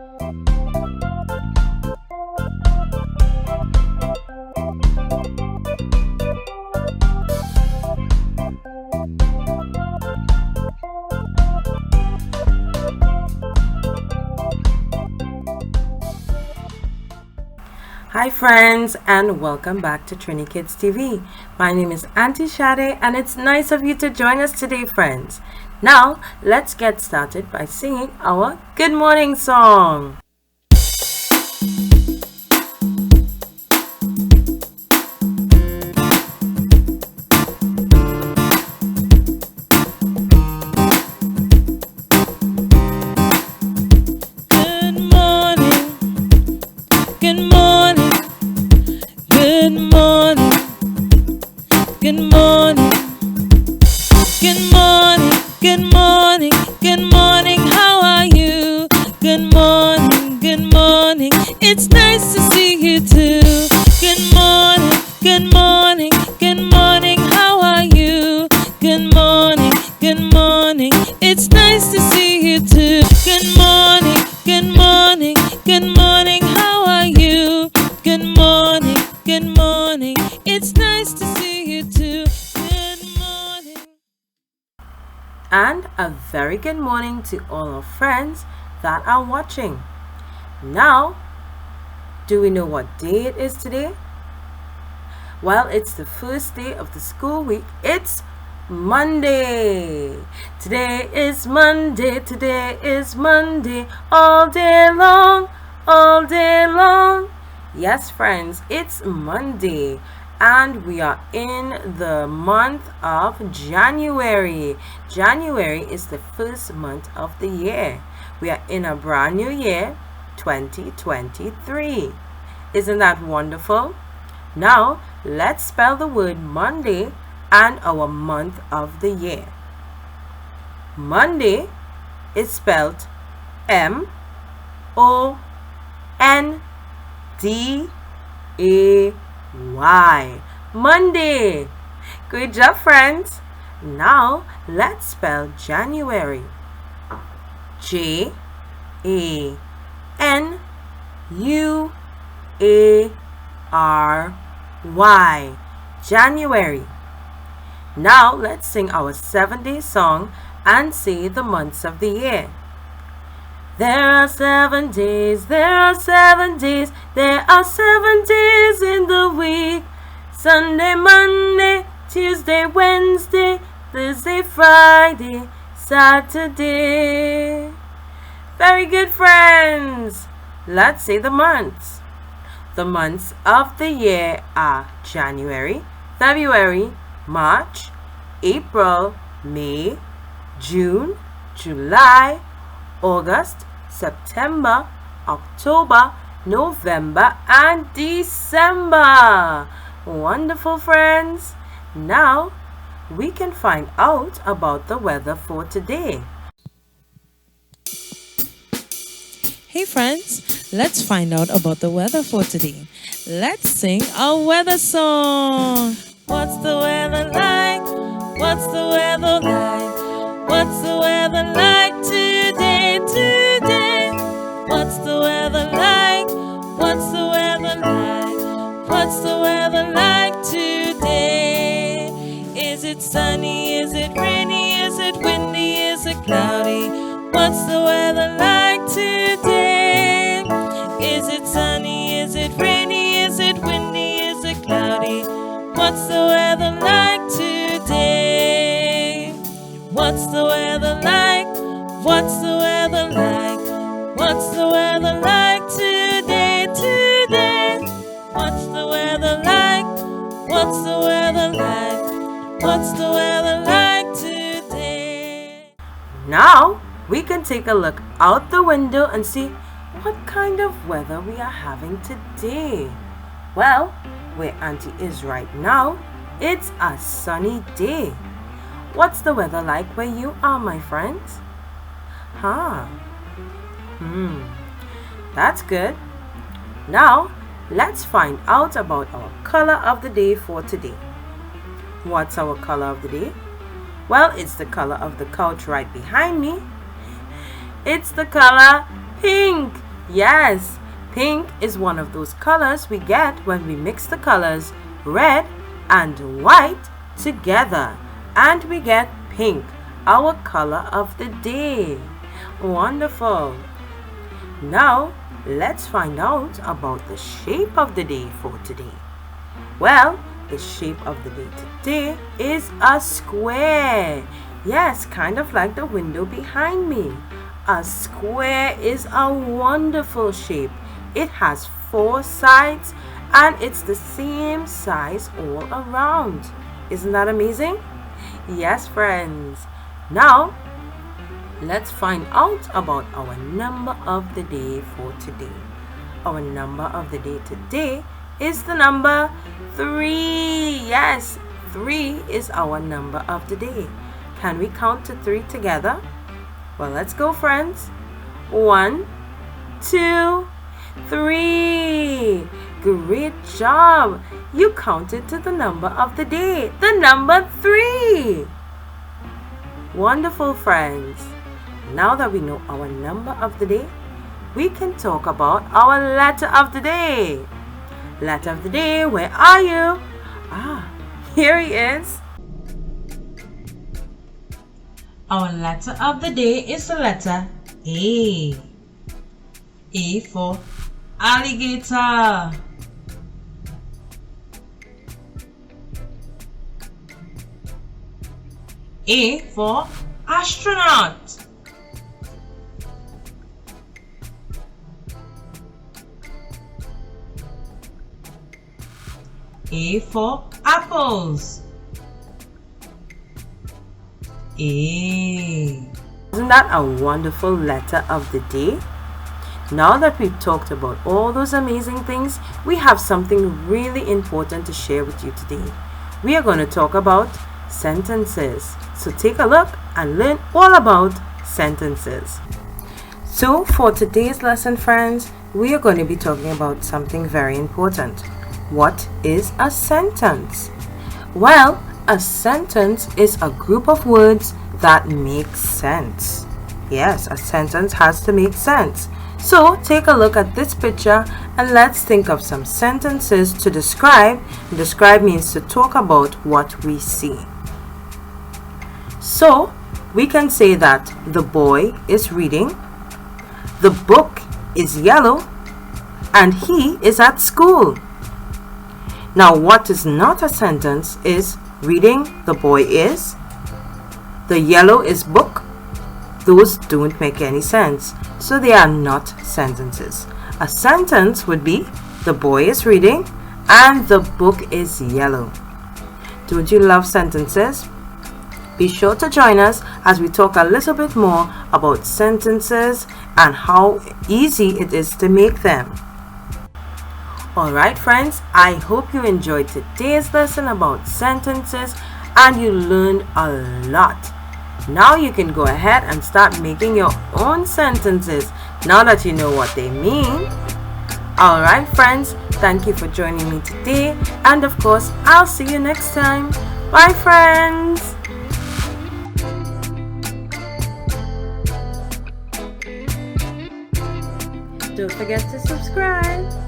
Hi friends, and welcome back to TriniKidsTV. My name is Auntie Shade, and it's nice of you to join us today, friends. Now, let's get started by singing our good morning song. Good morning, good morning, good morning, good morning, how are you? Good morning, it's nice to see you too. Good morning, good morning, how are you? Good morning, it's nice to see you too. Good morning, how are you? Good morning, it's nice to see you too. Good morning. And a very good morning to all our friends that are watching. Now, do we know what day it is today? Well, it's the first day of the school week. It's Monday. Today is Monday, all day long, all day long. Yes, friends, it's Monday, and we are in the month of January. January is the first month of the year. We are in a brand new year, 2023. Isn't that wonderful? Now, let's spell the word Monday and our month of the year. Monday is spelled M-O-N-D-A-Y. Monday. Good job, friends. Now, let's spell January. J-A-N-U-A-R-Y. January. Now, let's sing our 7-day song and say the months of the year. There are 7 days, there are 7 days, there are 7 days in the week. Sunday, Monday, Tuesday, Wednesday, Thursday, Friday, Saturday. Very good, friends. Let's say the months. The months of the year are January, February, March, April, May, June, July, August, September, October, November, and December. Wonderful, friends. Now, we can find out about the weather for today. Hey friends, let's find out about the weather for today. Let's sing a weather song. What's the weather like? What's the weather like? What's the weather like today? What's the weather like? What's the weather like? What's the weather like today? Is it sunny? Is it rainy? Is it windy? Is it cloudy? What's the weather like today? Is it sunny? Is it rainy? Is it windy? Is it cloudy? What's the weather like today? What's the weather like? What's the weather like? What's the weather like today? What's the weather like? What's the weather like? What's the weather like today? Now, we can take a look out the window and see what kind of weather we are having today. Well, where Auntie is right now, it's a sunny day. What's the weather like where you are, my friends? That's good. Now, let's find out about our color of the day for today. What's our color of the day? Well, it's the color of the couch right behind me. It's the color pink. Yes, pink is one of those colors we get when we mix the colors red and white together, and we get pink, our color of the day. Wonderful. Now, let's find out about the shape of the day for today. Well, the shape of the day today is a square. Yes, kind of like the window behind me. A square is a wonderful shape. It has 4 sides and it's the same size all around. Isn't that amazing? Yes, friends. Now, let's find out about our number of the day for today. Our number of the day today is the number 3. Yes, 3 is our number of the day. Can we count to 3 together? Well, let's go, friends. 1, 2, 3. Great job. You counted to the number of the day, the number 3. Wonderful, friends. Now that we know our number of the day, we can talk about our letter of the day. Letter of the day, where are you? Here he is. Our letter of the day is the letter A. A for alligator. A for astronaut. A for apples. A. Isn't that a wonderful letter of the day? Now that we've talked about all those amazing things, we have something really important to share with you today. We are going to talk about sentences. So take a look and learn all about sentences. So for today's lesson, friends, we are going to be talking about something very important. What is a sentence? Well, a sentence is a group of words that make sense. Yes, a sentence has to make sense. So take a look at this picture and let's think of some sentences to describe. Describe means to talk about what we see. So we can say that the boy is reading, the book is yellow, and he is at school. Now what is not a sentence is reading, the boy is, the yellow is book. Those don't make any sense, so they are not sentences. A sentence would be the boy is reading and the book is yellow. Don't you love sentences? Be sure to join us as we talk a little bit more about sentences and how easy it is to make them. Alright, friends, I hope you enjoyed today's lesson about sentences and you learned a lot. Now you can go ahead and start making your own sentences now that you know what they mean. Alright, friends, thank you for joining me today, and of course, I'll see you next time. Bye, friends. Don't forget to subscribe.